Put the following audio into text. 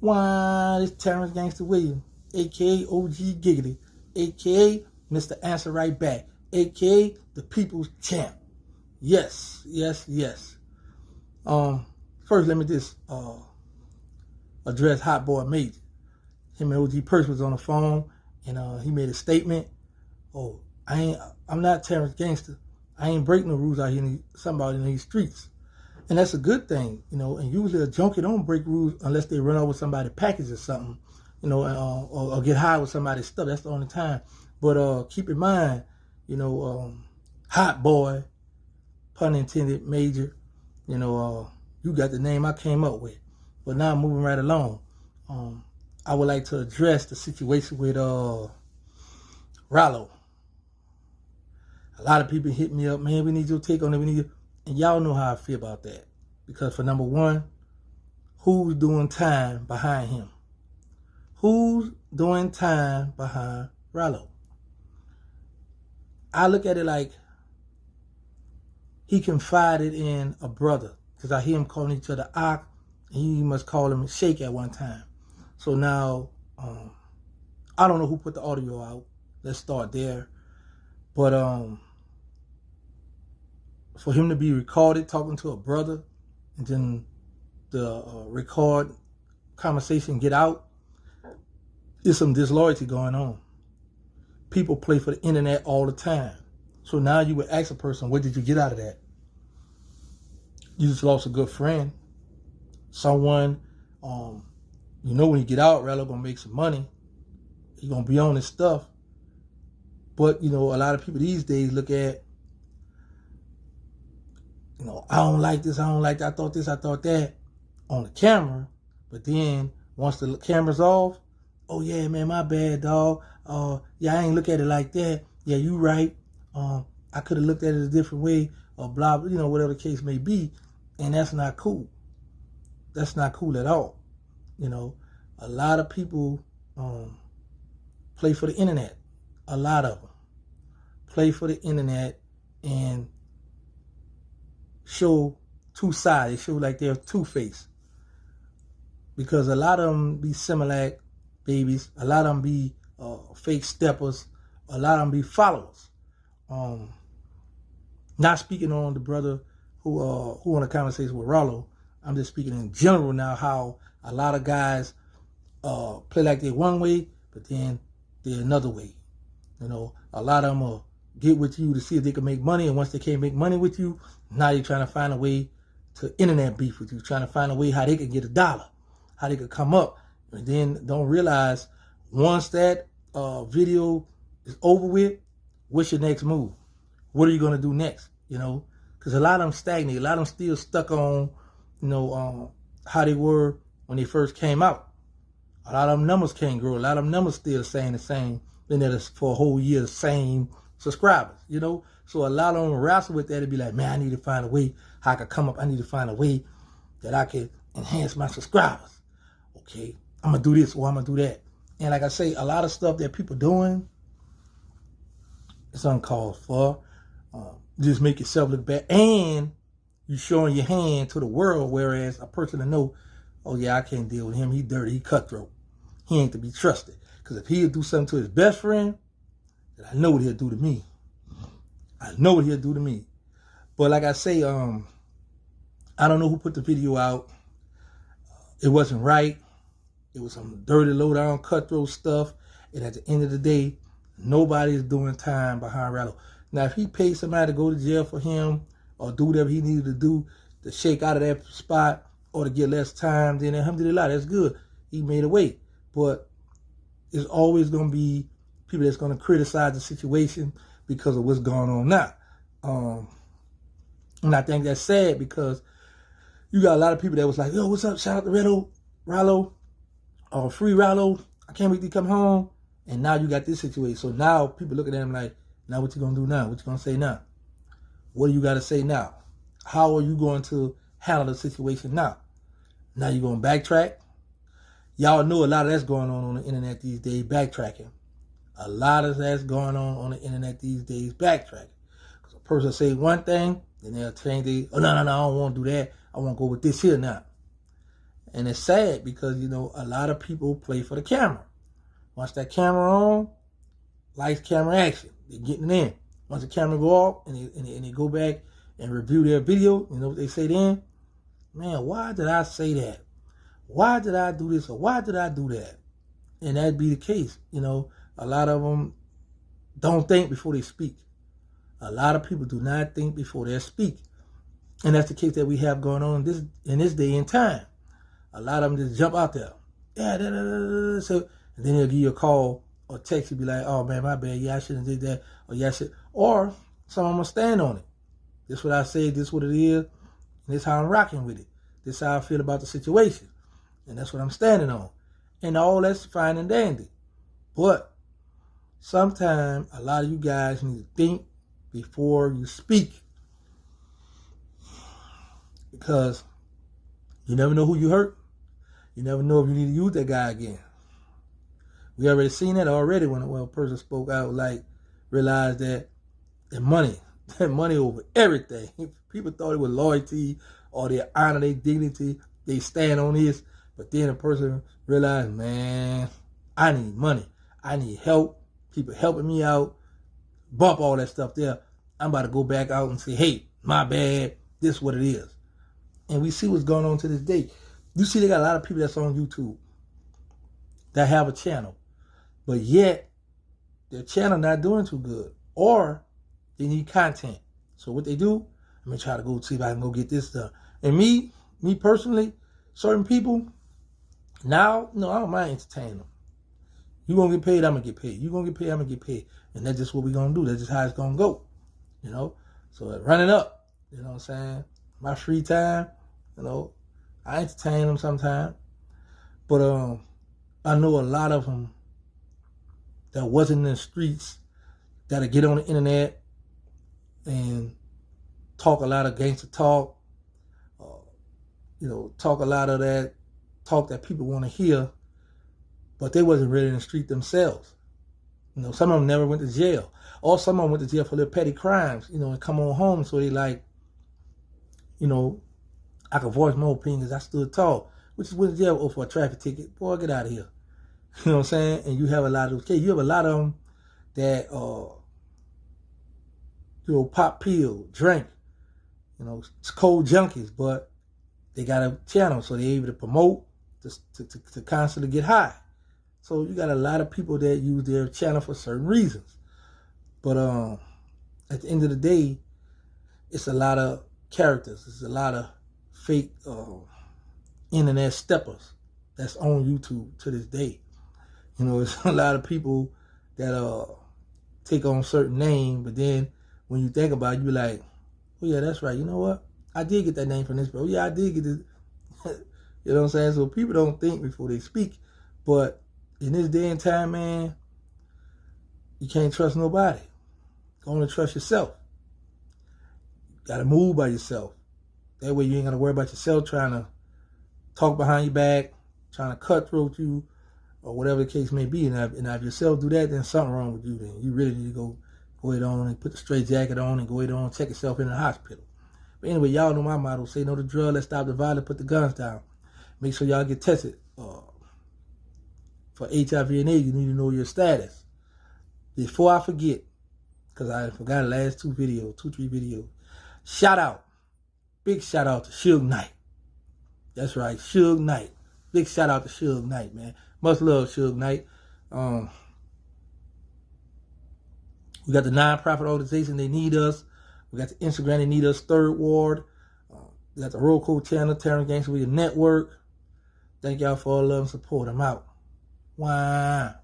Why, it's Terrance Gangsta Williams, a.k.a. OG Giggity, a.k.a. Mr. Answer Right Back, a.k.a. the People's Champ. Yes, yes, yes. First, let me just address Hot Boy Major. Him and OG Purse was on the phone, and he made a statement. Oh, I'm not Terrance Gangsta. I ain't breaking the rules out here in these streets. And that's a good thing, and usually a junkie don't break rules unless they run over somebody's package or something, or get high with somebody's stuff. That's the only time. But keep in mind, Hot Boy, pun intended, Major, you got the name I came up with. But now moving right along, I would like to address the situation with Rollo. A lot of people hit me up, man, we need your take on it, and y'all know how I feel about that. Because for number one, who's doing time behind him? Who's doing time behind Rollo? I look at it like he confided in a brother. Because I hear him calling each other Ak, and he must call him Shake at one time. So now, I don't know who put the audio out. Let's start there. But for him to be recorded talking to a brother, and then the record conversation get out, there's some disloyalty going on. People play for the internet all the time. So now you would ask a person, what did you get out of that? You just lost a good friend. Someone, when you get out, Rollo gonna make some money. He gonna be on his stuff. But, a lot of people these days look at, I don't like this, I don't like that, I thought this, I thought that, on the camera. But then, once the camera's off, oh yeah, man, my bad, dog. Yeah, I ain't look at it like that. Yeah, you right. I could have looked at it a different way, or blah, whatever the case may be. And that's not cool. That's not cool at all. A lot of people play for the internet. A lot of them play for the internet and show two sides. They show like they're two-faced. Because a lot of them be Similac babies. A lot of them be fake steppers. A lot of them be followers. Not speaking on the brother who on a conversation with Rollo. I'm just speaking in general now how a lot of guys play like they're one way, but then they're another way. A lot of them will get with you to see if they can make money, and once they can't make money with you, now you're trying to find a way to internet beef with you, trying to find a way how they can get $1, how they could come up, and then don't realize once that video is over with, what's your next move? What are you going to do next? Because a lot of them stagnate. A lot of them still stuck on, how they were when they first came out. A lot of them numbers can't grow. A lot of them numbers still saying the same. Been there for a whole year, the same subscribers, So a lot of them wrestle with that and be like, man, I need to find a way how I can come up. I need to find a way that I can enhance my subscribers. Okay, I'm going to do this or I'm going to do that. And like I say, a lot of stuff that people doing, it's uncalled for. Just make yourself look bad. And you showing your hand to the world, whereas a person to know, oh yeah, I can't deal with him. He dirty, he cutthroat. He ain't to be trusted. Because if he'll do something to his best friend, then I know what he'll do to me. I know what he'll do to me. But like I say, I don't know who put the video out. It wasn't right. It was some dirty, low-down, cutthroat stuff. And at the end of the day, nobody's doing time behind Rollo. Now, if he paid somebody to go to jail for him or do whatever he needed to do to shake out of that spot or to get less time, then alhamdulillah, that's good. He made a way. But there's always going to be people that's going to criticize the situation because of what's going on now. And I think that's sad because you got a lot of people that was like, yo, what's up? Shout out to Rollo, free Rollo. I can't wait to come home. And now you got this situation. So now people looking at him like, now what you going to do now? What you going to say now? What do you got to say now? How are you going to handle the situation now? Now you going to backtrack? Y'all know a lot of that's going on the internet these days, backtracking. A lot of that's going on the internet these days, backtracking. Because a person say one thing, then they'll change it. Oh, no, I don't want to do that. I want to go with this here now. And it's sad because, you know, a lot of people play for the camera. Once that camera on, lights, camera, action. They're getting in. Once the camera go off and they go back and review their video, you know what they say then? Man, why did I say that? Why did I do this or why did I do that? And that'd be the case. You know, a lot of them don't think before they speak. A lot of people do not think before they speak. And that's the case that we have going on in this day and time. A lot of them just jump out there. Yeah, so, and then they'll give you a call or text you, be like, oh man, my bad. Yeah, I shouldn't have did that. Or yeah, I should. Or some of them will stand on it. This is what I say, this is what it is, and this is how I'm rocking with it. This is how I feel about the situation. And that's what I'm standing on. And all that's fine and dandy. But sometimes a lot of you guys need to think before you speak. Because you never know who you hurt. You never know if you need to use that guy again. We already seen that already when a person spoke out, like, realized that money over everything. People thought it was loyalty or their honor, their dignity. They stand on this. But then a person realized, man, I need money. I need help. People helping me out. Bump all that stuff there. I'm about to go back out and say, hey, my bad. This is what it is. And we see what's going on to this day. You see they got a lot of people that's on YouTube that have a channel. But yet, their channel not doing too good. Or they need content. So what they do, I'm going to try to go see if I can go get this done. And me personally, certain people, now, no, I don't mind entertaining them. You going to get paid, I'm going to get paid. You going to get paid, I'm going to get paid. And that's just what we're going to do. That's just how it's going to go. You know? So running up, you know what I'm saying? My free time, you know, I entertain them sometimes. But I know a lot of them that wasn't in the streets that'll get on the internet and talk a lot of gangster talk, you know, talk a lot of that talk that people want to hear, but they wasn't really in the street themselves. You know, some of them never went to jail. Or some of them went to jail for their petty crimes, you know, and come on home. So they like, you know, I could voice my opinion because I stood tall, which is went to jail for a traffic ticket. Boy, get out of here. You know what I'm saying? And you have a lot of those cases. You have a lot of them that, you know, pop pills, drink, you know, it's cold junkies, but they got a channel, so they're able to promote to constantly get high. So you got a lot of people that use their channel for certain reasons. But at the end of the day, it's a lot of characters. It's a lot of fake internet steppers that's on YouTube to this day. You know, it's a lot of people that take on certain name, but then when you think about it, you be like, oh yeah, that's right. You know what? I did get that name from this, bro. Yeah, I did get this. You know what I'm saying? So people don't think before they speak. But in this day and time, man, you can't trust nobody. You only trust yourself. You got to move by yourself. That way you ain't got to worry about yourself trying to talk behind your back, trying to cutthroat you, or whatever the case may be. And if yourself do that, then something wrong with you. Then you really need to go ahead on and put the straight jacket on and go ahead on and check yourself in the hospital. But anyway, y'all know my motto. Say no to drugs, let's stop the violence, put the guns down. Make sure y'all get tested for HIV and AIDS. You need to know your status. Before I forget, because I forgot the last 3 videos. Shout out. Big shout out to Suge Knight. That's right, Suge Knight. Big shout out to Suge Knight, man. Much love, Suge Knight. We got the nonprofit organization, they need us. We got the Instagram, they need us, Third Ward. We got the Roku channel, Terrance Gangsta Williams Network. Thank y'all for all love and support. I'm out. Wow.